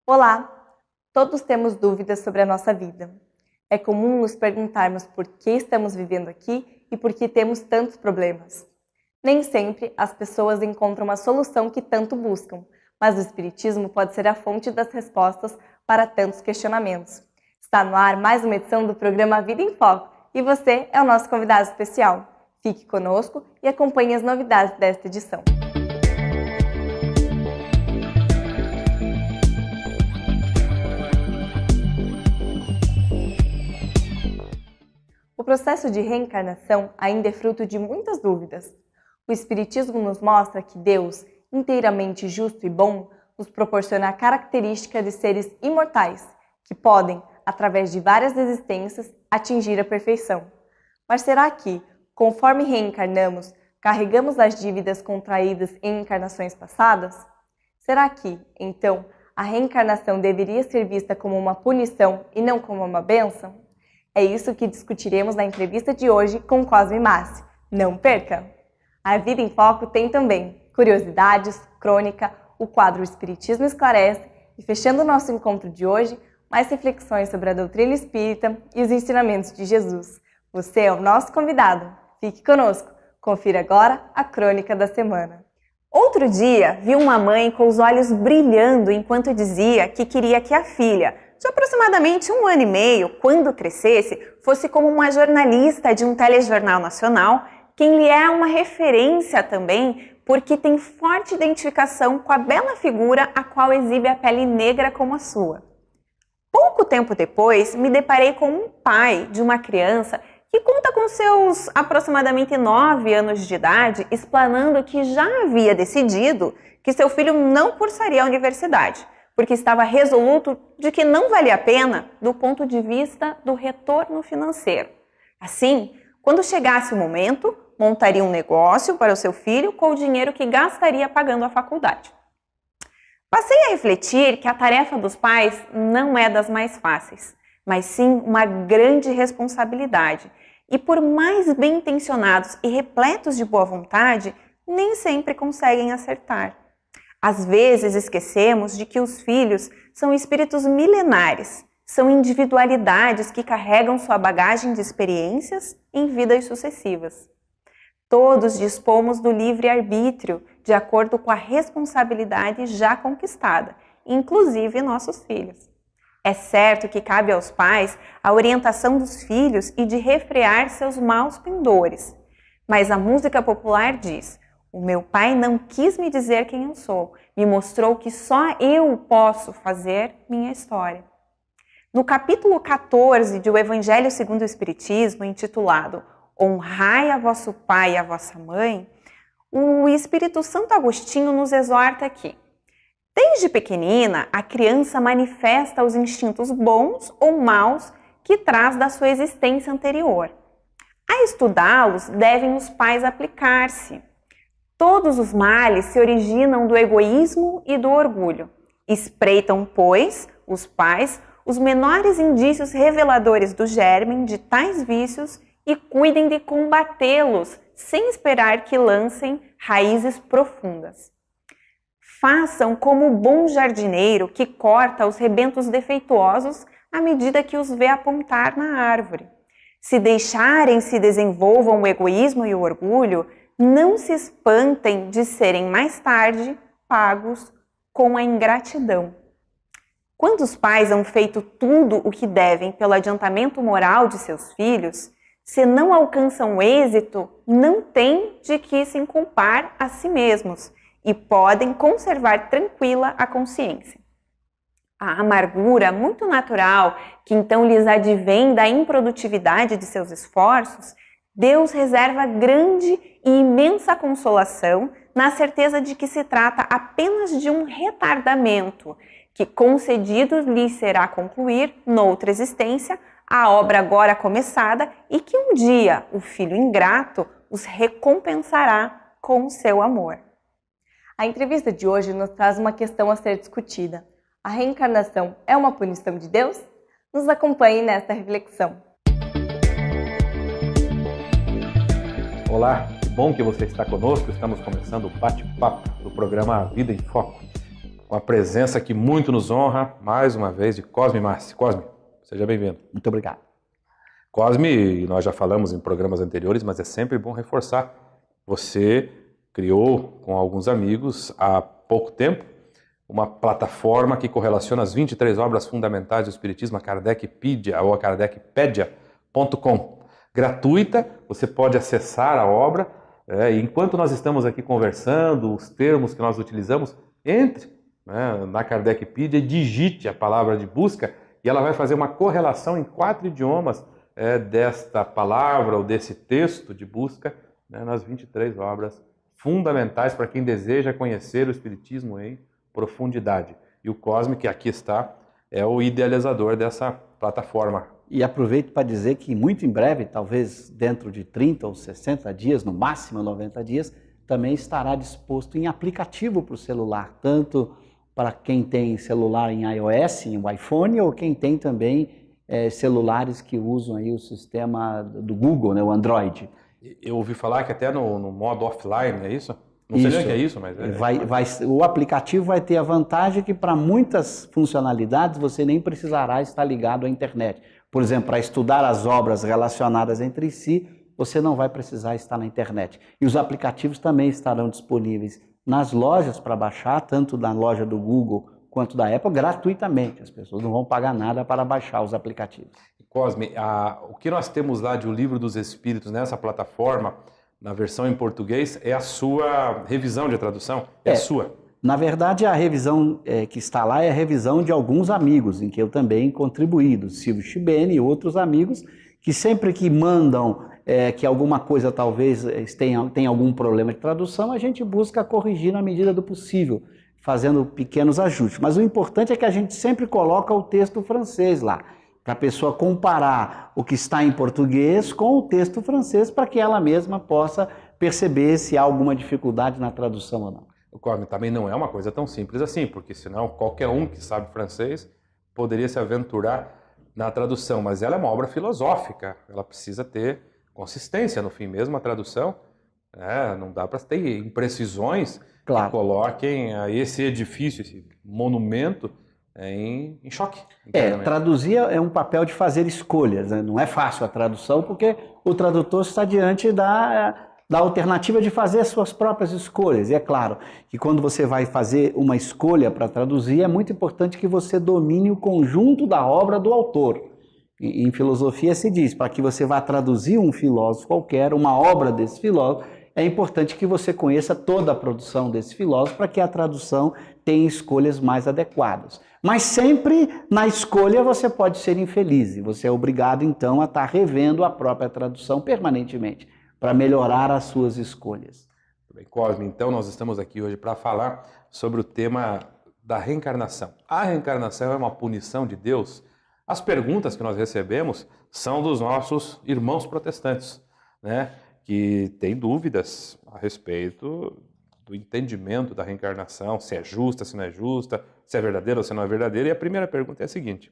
Olá! Todos temos dúvidas sobre a nossa vida. É comum nos perguntarmos por que estamos vivendo aqui e por que temos tantos problemas. Nem sempre as pessoas encontram a solução que tanto buscam, mas o Espiritismo pode ser a fonte das respostas para tantos questionamentos. Está no ar mais uma edição do programa Vida em Foco e você é o nosso convidado especial. Fique conosco e acompanhe as novidades desta edição. O processo de reencarnação ainda é fruto de muitas dúvidas. O Espiritismo nos mostra que Deus, inteiramente justo e bom, nos proporciona a característica de seres imortais, que podem, através de várias existências, atingir a perfeição. Mas será que, conforme reencarnamos, carregamos as dívidas contraídas em encarnações passadas? Será que, então, a reencarnação deveria ser vista como uma punição e não como uma bênção? É isso que discutiremos na entrevista de hoje com Cosme Massi. Não perca! A Vida em Foco tem também curiosidades, crônica, o quadro Espiritismo Esclarece e, fechando o nosso encontro de hoje, mais reflexões sobre a doutrina espírita e os ensinamentos de Jesus. Você é o nosso convidado. Fique conosco. Confira agora a crônica da semana. Outro dia, vi uma mãe com os olhos brilhando enquanto dizia que queria que a filha, de aproximadamente 1 ano e meio, quando crescesse, fosse como uma jornalista de um telejornal nacional, quem lhe é uma referência também, porque tem forte identificação com a bela figura a qual exibe a pele negra como a sua. Pouco tempo depois, me deparei com um pai de uma criança que conta com seus aproximadamente 9 anos de idade, explanando que já havia decidido que seu filho não cursaria a universidade, porque estava resoluto de que não valia a pena do ponto de vista do retorno financeiro. Assim, quando chegasse o momento, montaria um negócio para o seu filho com o dinheiro que gastaria pagando a faculdade. Passei a refletir que a tarefa dos pais não é das mais fáceis, mas sim uma grande responsabilidade. E por mais bem intencionados e repletos de boa vontade, nem sempre conseguem acertar. Às vezes esquecemos de que os filhos são espíritos milenares, são individualidades que carregam sua bagagem de experiências em vidas sucessivas. Todos dispomos do livre-arbítrio, de acordo com a responsabilidade já conquistada, inclusive nossos filhos. É certo que cabe aos pais a orientação dos filhos e de refrear seus maus pendores. Mas a música popular diz: o meu pai não quis me dizer quem eu sou, me mostrou que só eu posso fazer minha história. No capítulo 14 do Evangelho segundo o Espiritismo, intitulado Honrai a vosso pai e a vossa mãe, o Espírito Santo Agostinho nos exorta aqui: desde pequenina, a criança manifesta os instintos bons ou maus que traz da sua existência anterior. A estudá-los, devem os pais aplicar-se. Todos os males se originam do egoísmo e do orgulho. Espreitam, pois, os pais, os menores indícios reveladores do germe de tais vícios e cuidem de combatê-los, sem esperar que lancem raízes profundas. Façam como o bom jardineiro que corta os rebentos defeituosos à medida que os vê apontar na árvore. Se deixarem se desenvolvam o egoísmo e o orgulho, não se espantem de serem mais tarde pagos com a ingratidão. Quando os pais hão feito tudo o que devem pelo adiantamento moral de seus filhos, se não alcançam êxito, não têm de que se inculpar a si mesmos e podem conservar tranquila a consciência. A amargura muito natural que então lhes advém da improdutividade de seus esforços, Deus reserva grande e imensa consolação na certeza de que se trata apenas de um retardamento, que concedido lhe será concluir, noutra existência, a obra agora começada e que um dia o filho ingrato os recompensará com o seu amor. A entrevista de hoje nos traz uma questão a ser discutida. A reencarnação é uma punição de Deus? Nos acompanhe nesta reflexão. Olá, que bom que você está conosco. Estamos começando o bate-papo do programa Vida em Foco. com a presença que muito nos honra, mais uma vez, de Cosme Massi. Cosme, seja bem-vindo. Muito obrigado. Cosme, nós já falamos em programas anteriores, mas é sempre bom reforçar. Você criou com alguns amigos há pouco tempo uma plataforma que correlaciona as 23 obras fundamentais do Espiritismo, a Kardecpedia ou a kardecpedia.com. Gratuita, você pode acessar a obra. E enquanto nós estamos aqui conversando, os termos que nós utilizamos, entre na Kardecpedia e digite a palavra de busca e ela vai fazer uma correlação em 4 idiomas desta palavra ou desse texto de busca nas 23 obras fundamentais para quem deseja conhecer o Espiritismo em profundidade. E o Cosme, que aqui está, é o idealizador dessa plataforma. E aproveito para dizer que muito em breve, talvez dentro de 30 ou 60 dias, no máximo 90 dias, também estará disposto em aplicativo para o celular, tanto para quem tem celular em iOS, em iPhone, ou quem tem também celulares que usam aí o sistema do Google, o Android. Eu ouvi falar que até no modo offline, é isso? Não sei nem o que é isso, mas... O aplicativo vai ter a vantagem que para muitas funcionalidades você nem precisará estar ligado à internet. Por exemplo, para estudar as obras relacionadas entre si, você não vai precisar estar na internet. E os aplicativos também estarão disponíveis nas lojas para baixar, tanto na loja do Google quanto da Apple, gratuitamente. As pessoas não vão pagar nada para baixar os aplicativos. Cosme, o que nós temos lá de O Livro dos Espíritos nessa plataforma, na versão em português, é a sua revisão de tradução? É a sua? Na verdade, a revisão que está lá é a revisão de alguns amigos, em que eu também contribuí, do Silvio Chibene e outros amigos, que sempre que mandam que alguma coisa talvez tenha algum problema de tradução, a gente busca corrigir na medida do possível, fazendo pequenos ajustes. Mas o importante é que a gente sempre coloca o texto francês lá, para a pessoa comparar o que está em português com o texto francês, para que ela mesma possa perceber se há alguma dificuldade na tradução ou não. O Cosme, também não é uma coisa tão simples assim, porque senão qualquer um que sabe francês poderia se aventurar na tradução, mas ela é uma obra filosófica, ela precisa ter consistência no fim mesmo, a tradução, não dá para ter imprecisões que coloquem esse edifício, esse monumento em choque. Traduzir é um papel de fazer escolhas, né? Não é fácil a tradução, porque o tradutor está diante da alternativa de fazer as suas próprias escolhas. E é claro que quando você vai fazer uma escolha para traduzir, é muito importante que você domine o conjunto da obra do autor. Em filosofia se diz, para que você vá traduzir um filósofo qualquer, uma obra desse filósofo, é importante que você conheça toda a produção desse filósofo para que a tradução tenha escolhas mais adequadas. Mas sempre na escolha você pode ser infeliz e você é obrigado então a estar revendo a própria tradução permanentemente para melhorar as suas escolhas. Muito bem, Cosme, então nós estamos aqui hoje para falar sobre o tema da reencarnação. A reencarnação é uma punição de Deus? As perguntas que nós recebemos são dos nossos irmãos protestantes, que têm dúvidas a respeito do entendimento da reencarnação, se é justa, se não é justa, se é verdadeira ou se não é verdadeira. E a primeira pergunta é a seguinte: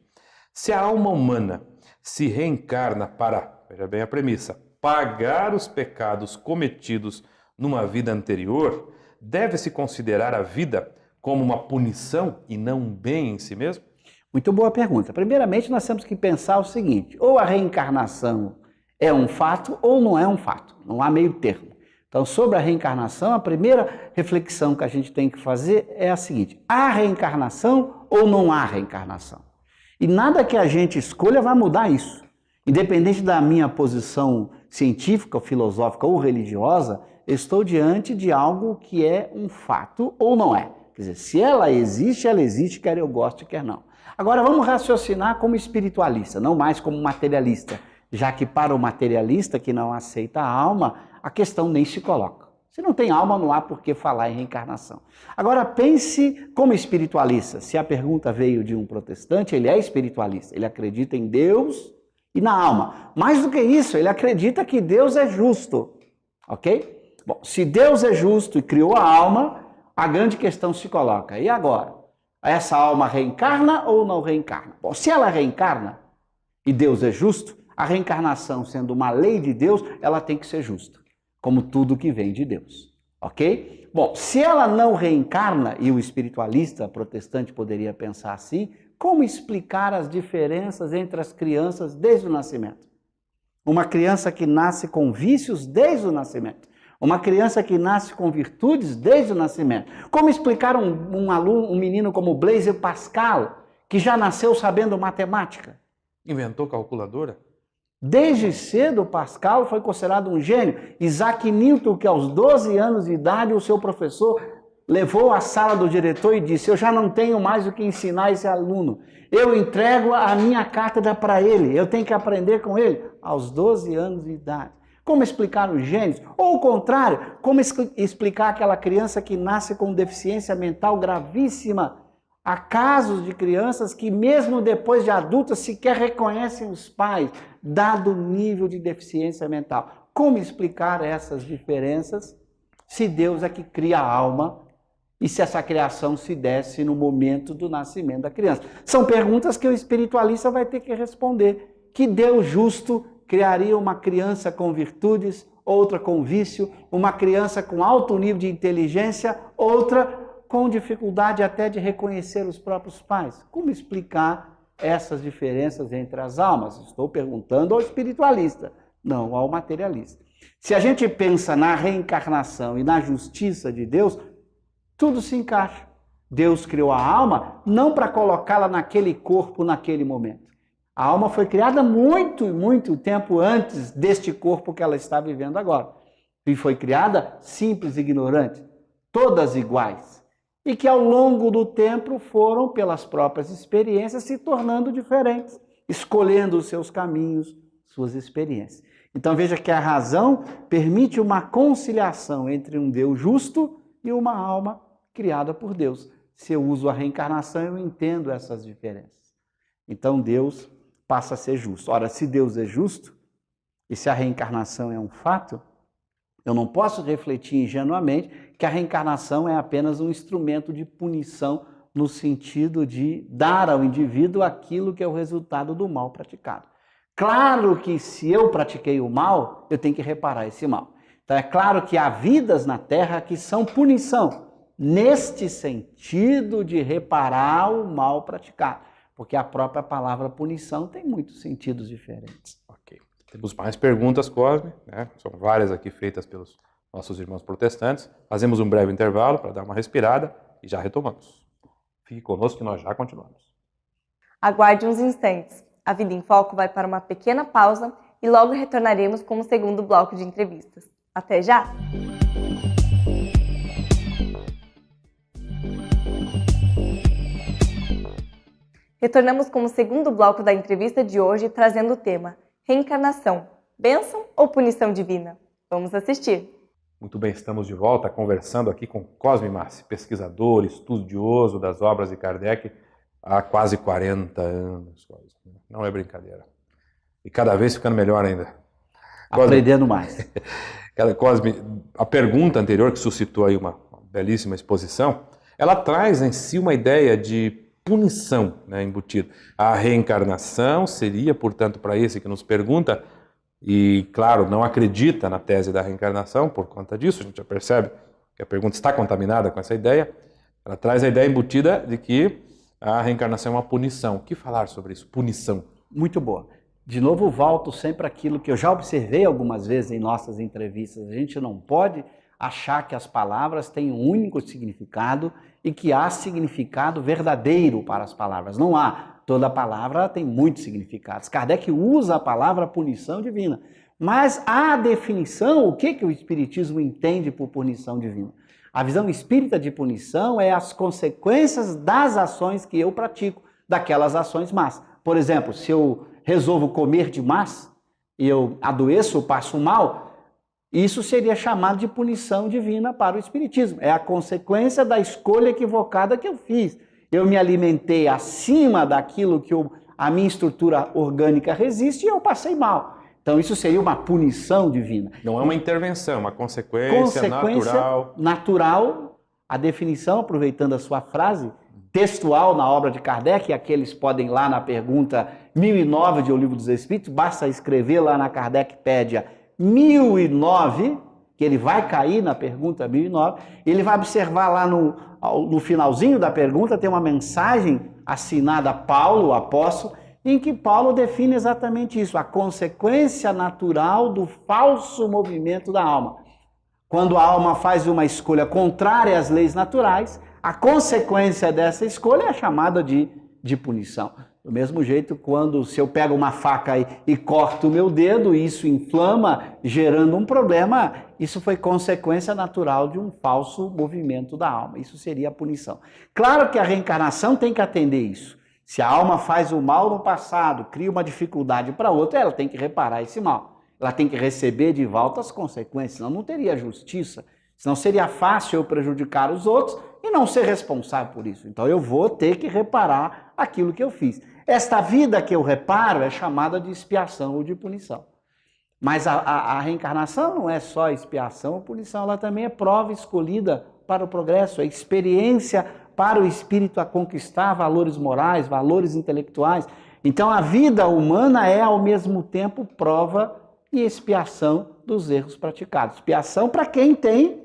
se a alma humana se reencarna para, veja bem a premissa, pagar os pecados cometidos numa vida anterior, deve-se considerar a vida como uma punição e não um bem em si mesmo? Muito boa pergunta. Primeiramente, nós temos que pensar o seguinte: ou a reencarnação é um fato ou não é um fato. Não há meio termo. Então, sobre a reencarnação, a primeira reflexão que a gente tem que fazer é a seguinte: há reencarnação ou não há reencarnação? E nada que a gente escolha vai mudar isso. Independente da minha posição científica, filosófica ou religiosa, eu estou diante de algo que é um fato ou não é. Quer dizer, se ela existe, quer eu goste, quer não. Agora vamos raciocinar como espiritualista, não mais como materialista, já que para o materialista que não aceita a alma, a questão nem se coloca. Se não tem alma, não há por que falar em reencarnação. Agora pense como espiritualista. Se a pergunta veio de um protestante, ele é espiritualista, ele acredita em Deus e na alma. Mais do que isso, ele acredita que Deus é justo, ok? Bom, se Deus é justo e criou a alma, a grande questão se coloca: e agora? Essa alma reencarna ou não reencarna? Bom, se ela reencarna e Deus é justo, a reencarnação sendo uma lei de Deus, ela tem que ser justa, como tudo que vem de Deus, ok? Bom, se ela não reencarna, e o espiritualista protestante poderia pensar assim, como explicar as diferenças entre as crianças desde o nascimento? Uma criança que nasce com vícios desde o nascimento. Uma criança que nasce com virtudes desde o nascimento. Como explicar um menino como Blaise Pascal, que já nasceu sabendo matemática? Inventou calculadora? Desde cedo, Pascal foi considerado um gênio. Isaac Newton, que aos 12 anos de idade, o seu professor levou à sala do diretor e disse: eu já não tenho mais o que ensinar a esse aluno. Eu entrego a minha cátedra para ele, eu tenho que aprender com ele. Aos 12 anos de idade. Como explicar os gênios? Ou o contrário, como explicar aquela criança que nasce com deficiência mental gravíssima? Há casos de crianças que mesmo depois de adultas sequer reconhecem os pais, dado o nível de deficiência mental. Como explicar essas diferenças se Deus é que cria a alma e se essa criação se desse no momento do nascimento da criança? São perguntas que o espiritualista vai ter que responder. Que Deus justo criaria uma criança com virtudes, outra com vício, uma criança com alto nível de inteligência, outra com dificuldade até de reconhecer os próprios pais? Como explicar essas diferenças entre as almas? Estou perguntando ao espiritualista, não ao materialista. Se a gente pensa na reencarnação e na justiça de Deus, tudo se encaixa. Deus criou a alma não para colocá-la naquele corpo, naquele momento. A alma foi criada muito tempo antes deste corpo que ela está vivendo agora. E foi criada simples e ignorante, todas iguais. E que ao longo do tempo foram, pelas próprias experiências, se tornando diferentes, escolhendo os seus caminhos, suas experiências. Então veja que a razão permite uma conciliação entre um Deus justo e uma alma criada por Deus. Se eu uso a reencarnação, eu entendo essas diferenças. Então Deus passa a ser justo. Ora, se Deus é justo, e se a reencarnação é um fato, eu não posso refletir ingenuamente que a reencarnação é apenas um instrumento de punição no sentido de dar ao indivíduo aquilo que é o resultado do mal praticado. Claro que se eu pratiquei o mal, eu tenho que reparar esse mal. Então é claro que há vidas na Terra que são punição, neste sentido de reparar o mal praticado. Porque a própria palavra punição tem muitos sentidos diferentes. Ok. Temos mais perguntas, Cosme, né? São várias aqui feitas pelos nossos irmãos protestantes. Fazemos um breve intervalo para dar uma respirada e já retomamos. Fique conosco que nós já continuamos. Aguarde uns instantes. A Vida em Foco vai para uma pequena pausa e logo retornaremos com o segundo bloco de entrevistas. Até já! Retornamos com o segundo bloco da entrevista de hoje, trazendo o tema Reencarnação, bênção ou punição divina? Vamos assistir. Muito bem, estamos de volta conversando aqui com Cosme Massi, pesquisador, estudioso das obras de Kardec há quase 40 anos. Não é brincadeira. E cada vez ficando melhor ainda. Aprendendo mais. Cosme, a pergunta anterior que suscitou aí uma belíssima exposição, ela traz em si uma ideia de punição, né, embutida. A reencarnação seria, portanto, para esse que nos pergunta, e, claro, não acredita na tese da reencarnação, por conta disso, a gente já percebe que a pergunta está contaminada com essa ideia, ela traz a ideia embutida de que a reencarnação é uma punição. O que falar sobre isso? Punição. Muito boa. De novo, volto sempre àquilo que eu já observei algumas vezes em nossas entrevistas. A gente não pode achar que as palavras têm um único significado e que há significado verdadeiro para as palavras. Não há. Toda palavra tem muitos significados. Kardec usa a palavra punição divina. Mas a definição, o que o Espiritismo entende por punição divina? A visão espírita de punição é as consequências das ações que eu pratico, daquelas ações más. Por exemplo, se eu resolvo comer demais e eu adoeço, passo mal, isso seria chamado de punição divina para o Espiritismo. É a consequência da escolha equivocada que eu fiz. Eu me alimentei acima daquilo que a minha estrutura orgânica resiste e eu passei mal. Então isso seria uma punição divina. Não é uma intervenção, é uma consequência natural. A definição, aproveitando a sua frase, textual na obra de Kardec, e aqueles podem lá na pergunta 1009 de O Livro dos Espíritos, basta escrever lá na Kardecpédia 1009, que ele vai cair na pergunta 1009, ele vai observar lá no finalzinho da pergunta, tem uma mensagem assinada Paulo, o apóstolo, em que Paulo define exatamente isso, a consequência natural do falso movimento da alma. Quando a alma faz uma escolha contrária às leis naturais, a consequência dessa escolha é chamada de punição. Do mesmo jeito, se eu pego uma faca e corto o meu dedo, isso inflama, gerando um problema, isso foi consequência natural de um falso movimento da alma. Isso seria a punição. Claro que a reencarnação tem que atender isso. Se a alma faz o mal no passado, cria uma dificuldade para outra, ela tem que reparar esse mal. Ela tem que receber de volta as consequências, senão não teria justiça. Senão seria fácil eu prejudicar os outros e não ser responsável por isso. Então eu vou ter que reparar aquilo que eu fiz. Esta vida que eu reparo é chamada de expiação ou de punição. Mas a reencarnação não é só expiação ou punição, ela também é prova escolhida para o progresso, é experiência para o espírito a conquistar valores morais, valores intelectuais. Então a vida humana é ao mesmo tempo prova e expiação dos erros praticados. Expiação para quem tem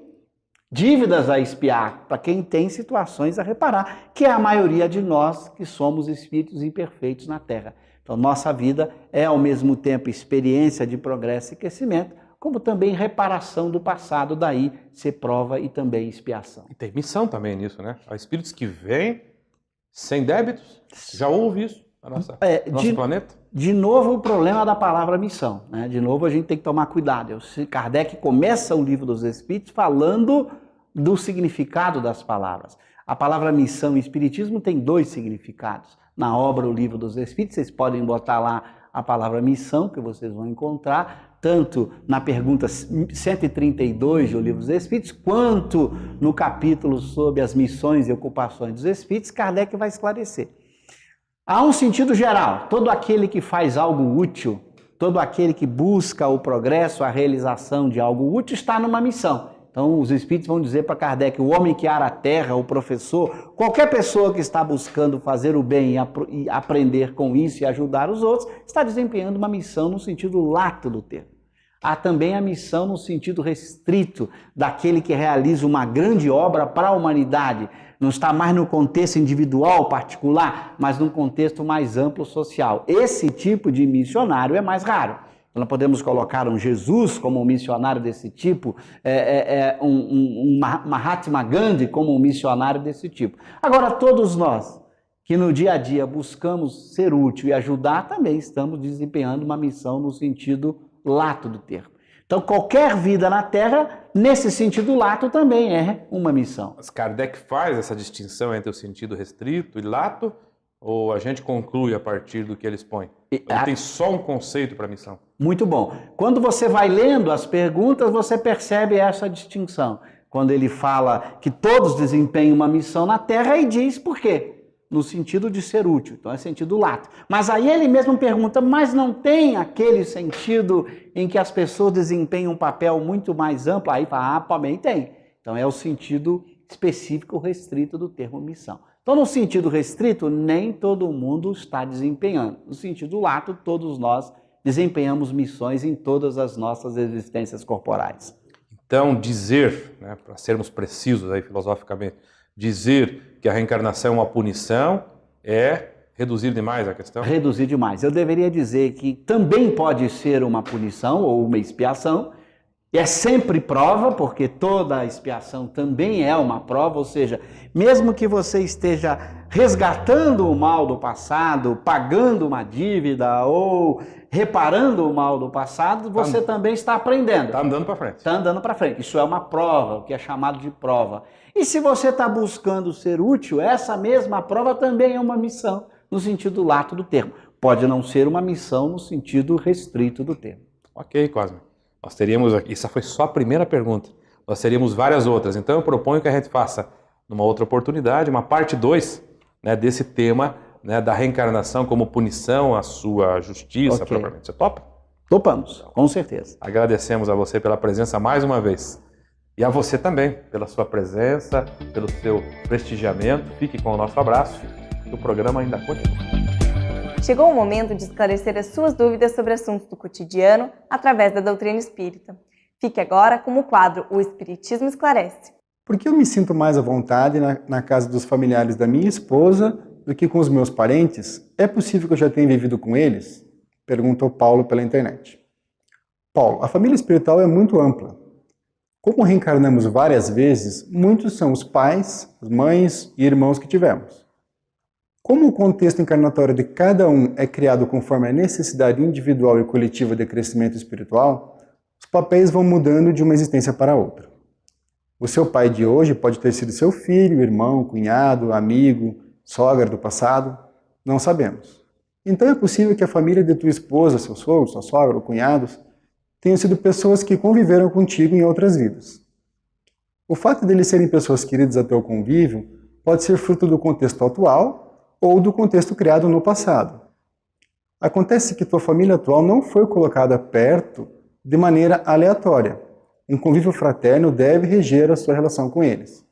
dívidas a expiar, para quem tem situações a reparar, que é a maioria de nós que somos espíritos imperfeitos na Terra. Então, nossa vida é ao mesmo tempo experiência de progresso e crescimento, como também reparação do passado, daí ser prova e também expiação. E tem missão também nisso, né? Há espíritos que vêm sem débitos, já houve isso no nosso planeta? De novo, o problema da palavra missão, né? De novo, a gente tem que tomar cuidado. Kardec começa o Livro dos Espíritos falando do significado das palavras. A palavra missão e espiritismo tem dois significados. Na obra O Livro dos Espíritos, vocês podem botar lá a palavra missão, que vocês vão encontrar, tanto na pergunta 132 do Livro dos Espíritos, quanto no capítulo sobre as missões e ocupações dos espíritos, Kardec vai esclarecer. Há um sentido geral, todo aquele que faz algo útil, todo aquele que busca o progresso, a realização de algo útil, está numa missão. Então, os espíritos vão dizer para Kardec, o homem que ara a terra, o professor, qualquer pessoa que está buscando fazer o bem e aprender com isso e ajudar os outros, está desempenhando uma missão no sentido lato do termo. Há também a missão no sentido restrito, daquele que realiza uma grande obra para a humanidade. Não está mais no contexto individual, particular, mas num contexto mais amplo social. Esse tipo de missionário é mais raro. Nós podemos colocar um Jesus como um missionário desse tipo, um Mahatma Gandhi como um missionário desse tipo. Agora, todos nós que no dia a dia buscamos ser útil e ajudar, também estamos desempenhando uma missão no sentido lato do termo. Então, qualquer vida na Terra, nesse sentido lato, também é uma missão. Mas Kardec faz essa distinção entre o sentido restrito e lato, ou a gente conclui a partir do que ele expõe? Ele tem só um conceito para a missão? Muito bom. Quando você vai lendo as perguntas, você percebe essa distinção. Quando ele fala que todos desempenham uma missão na Terra, e diz por quê? No sentido de ser útil, então é sentido lato. Mas aí ele mesmo pergunta, mas não tem aquele sentido em que as pessoas desempenham um papel muito mais amplo? Aí fala, também tem. Então é o sentido específico restrito do termo missão. Então, no sentido restrito, nem todo mundo está desempenhando. No sentido lato, todos nós desempenhamos missões em todas as nossas existências corporais. Então, dizer, né, para sermos precisos aí filosoficamente, dizer que a reencarnação é uma punição é reduzir demais a questão? Reduzir demais. Eu deveria dizer que também pode ser uma punição ou uma expiação. É sempre prova, porque toda expiação também é uma prova, ou seja, mesmo que você esteja resgatando o mal do passado, pagando uma dívida ou reparando o mal do passado, você também está aprendendo. Está andando para frente. Está andando para frente. Isso é uma prova, o que é chamado de prova. E se você está buscando ser útil, essa mesma prova também é uma missão, no sentido lato do termo. Pode não ser uma missão no sentido restrito do termo. Ok, Cosme. Nós teríamos aqui, essa foi só a primeira pergunta, nós teríamos várias outras, então eu proponho que a gente faça, numa outra oportunidade, uma parte 2, né, desse tema, né, da reencarnação como punição à sua justiça, propriamente. Você topa? Topamos, com certeza. Agradecemos a você pela presença mais uma vez. E a você também, pela sua presença, pelo seu prestigiamento. Fique com o nosso abraço, que o programa ainda continua. Chegou o momento de esclarecer as suas dúvidas sobre assuntos do cotidiano através da doutrina espírita. Fique agora com o quadro O Espiritismo Esclarece. Por que eu me sinto mais à vontade na casa dos familiares da minha esposa do que com os meus parentes? É possível que eu já tenha vivido com eles? Perguntou Paulo pela internet. Paulo, a família espiritual é muito ampla. Como reencarnamos várias vezes, muitos são os pais, as mães e irmãos que tivemos. Como o contexto encarnatório de cada um é criado conforme a necessidade individual e coletiva de crescimento espiritual, os papéis vão mudando de uma existência para outra. O seu pai de hoje pode ter sido seu filho, irmão, cunhado, amigo, sogra do passado, não sabemos. Então é possível que a família de tua esposa, seu sogro, sua sogra ou cunhados tenham sido pessoas que conviveram contigo em outras vidas. O fato de eles serem pessoas queridas a teu convívio pode ser fruto do contexto atual ou do contexto criado no passado. Acontece que tua família atual não foi colocada perto de maneira aleatória. Um convívio fraterno deve reger a sua relação com eles.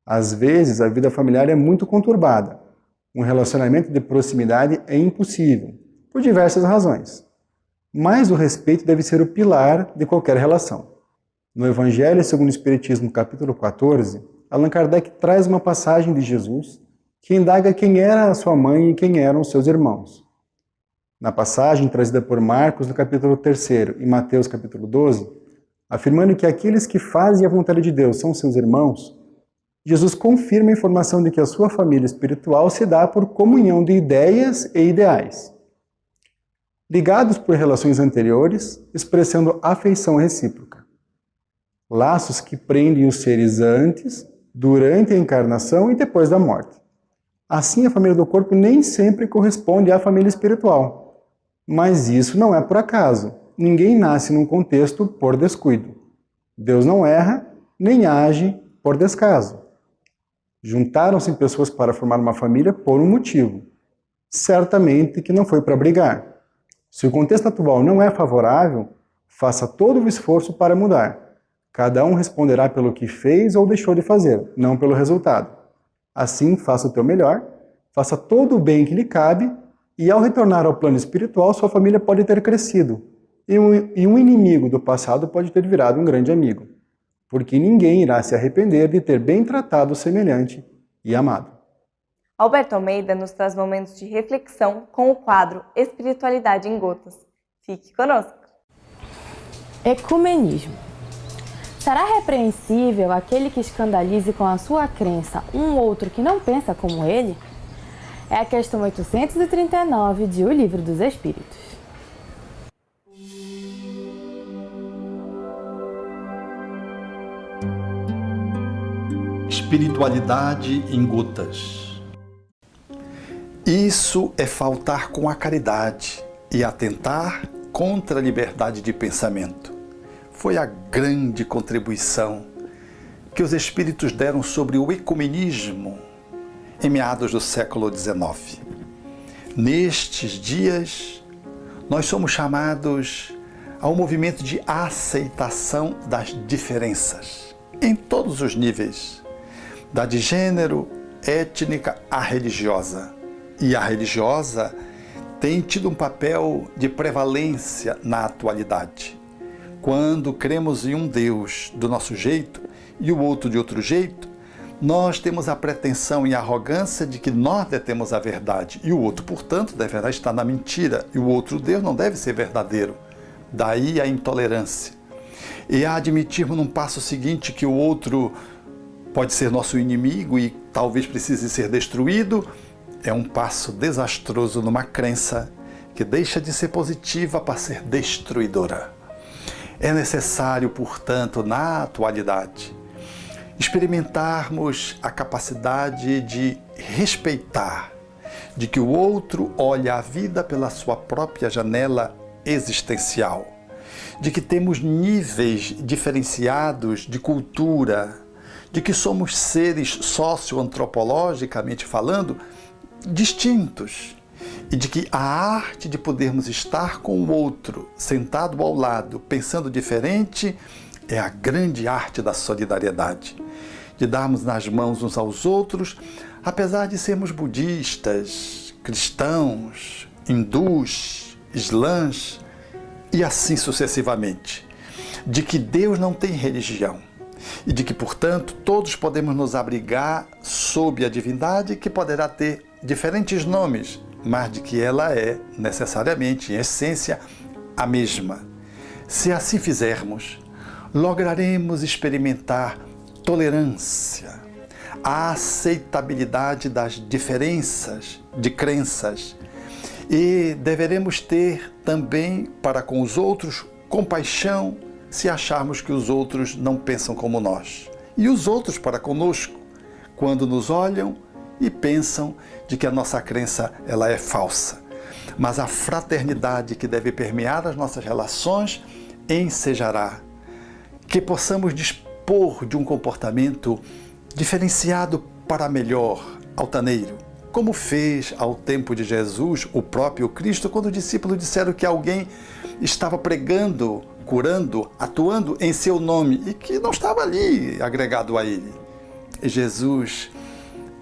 Às vezes, a vida familiar é muito conturbada. Um relacionamento de proximidade é impossível, por diversas razões. Mas o respeito deve ser o pilar de qualquer relação. No Evangelho segundo o Espiritismo, capítulo 14, Allan Kardec traz uma passagem de Jesus que indaga quem era a sua mãe e quem eram os seus irmãos. Na passagem trazida por Marcos, no capítulo 3, e Mateus, capítulo 12, afirmando que aqueles que fazem a vontade de Deus são seus irmãos, Jesus confirma a informação de que a sua família espiritual se dá por comunhão de ideias e ideais, ligados por relações anteriores, expressando afeição recíproca. Laços que prendem os seres antes, durante a encarnação e depois da morte. Assim, a família do corpo nem sempre corresponde à família espiritual. Mas isso não é por acaso. Ninguém nasce num contexto por descuido. Deus não erra, nem age por descaso. Juntaram-se pessoas para formar uma família por um motivo. Certamente que não foi para brigar. Se o contexto atual não é favorável, faça todo o esforço para mudar. Cada um responderá pelo que fez ou deixou de fazer, não pelo resultado. Assim, faça o teu melhor, faça todo o bem que lhe cabe, e ao retornar ao plano espiritual, sua família pode ter crescido, e um inimigo do passado pode ter virado um grande amigo, porque ninguém irá se arrepender de ter bem tratado o semelhante e amado. Alberto Almeida nos traz momentos de reflexão com o quadro Espiritualidade em Gotas. Fique conosco! Ecumenismo. Será repreensível aquele que escandalize com a sua crença um outro que não pensa como ele? É a questão 839 de O Livro dos Espíritos. Espiritualidade em gotas. Isso é faltar com a caridade e atentar contra a liberdade de pensamento. Foi a grande contribuição que os espíritos deram sobre o ecumenismo em meados do século XIX. Nestes dias, nós somos chamados ao movimento de aceitação das diferenças, em todos os níveis, da de gênero, étnica à religiosa. E a religiosa tem tido um papel de prevalência na atualidade. Quando cremos em um Deus do nosso jeito e o outro de outro jeito, nós temos a pretensão e a arrogância de que nós detemos a verdade e o outro, portanto, deverá estar na mentira e o outro Deus não deve ser verdadeiro. Daí a intolerância. E a admitirmos num passo seguinte que o outro pode ser nosso inimigo e talvez precise ser destruído, é um passo desastroso numa crença que deixa de ser positiva para ser destruidora. É necessário, portanto, na atualidade, experimentarmos a capacidade de respeitar, de que o outro olha a vida pela sua própria janela existencial, de que temos níveis diferenciados de cultura, de que somos seres socioantropologicamente falando distintos, e de que a arte de podermos estar com o outro, sentado ao lado, pensando diferente, é a grande arte da solidariedade, de darmos nas mãos uns aos outros, apesar de sermos budistas, cristãos, hindus, islãs e assim sucessivamente. de que Deus não tem religião e de que, portanto, todos podemos nos abrigar sob a divindade, que poderá ter diferentes nomes, mas de que ela é necessariamente, em essência, a mesma. Se assim fizermos, lograremos experimentar tolerância, a aceitabilidade das diferenças de crenças, e deveremos ter também para com os outros compaixão se acharmos que os outros não pensam como nós, e os outros para conosco quando nos olham e pensam de que a nossa crença ela é falsa. Mas a fraternidade que deve permear as nossas relações ensejará que possamos dispor de um comportamento diferenciado para melhor, altaneiro, como fez ao tempo de Jesus o próprio Cristo, quando os discípulos disseram que alguém estava pregando, curando, atuando em seu nome e que não estava ali agregado a ele. E Jesus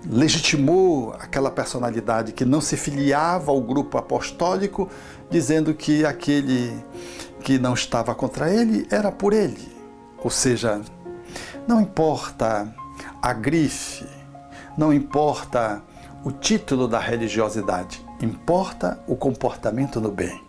legitimou aquela personalidade que não se filiava ao grupo apostólico, dizendo que aquele que não estava contra ele era por ele. Ou seja, não importa a grife, não importa o título da religiosidade, importa o comportamento no bem.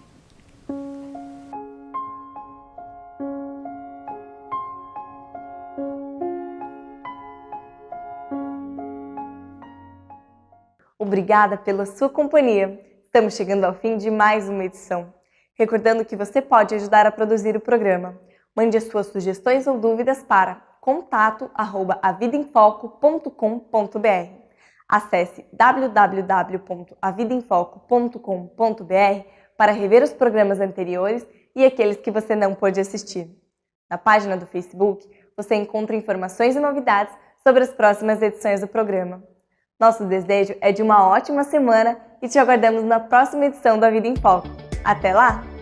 Obrigada pela sua companhia. Estamos chegando ao fim de mais uma edição. Recordando que você pode ajudar a produzir o programa. Mande as suas sugestões ou dúvidas para contato@avidaemfoco.com.br. Acesse www.avidaemfoco.com.br para rever os programas anteriores e aqueles que você não pôde assistir. Na página do Facebook, você encontra informações e novidades sobre as próximas edições do programa. Nosso desejo é de uma ótima semana e te aguardamos na próxima edição do A Vida em Foco. Até lá!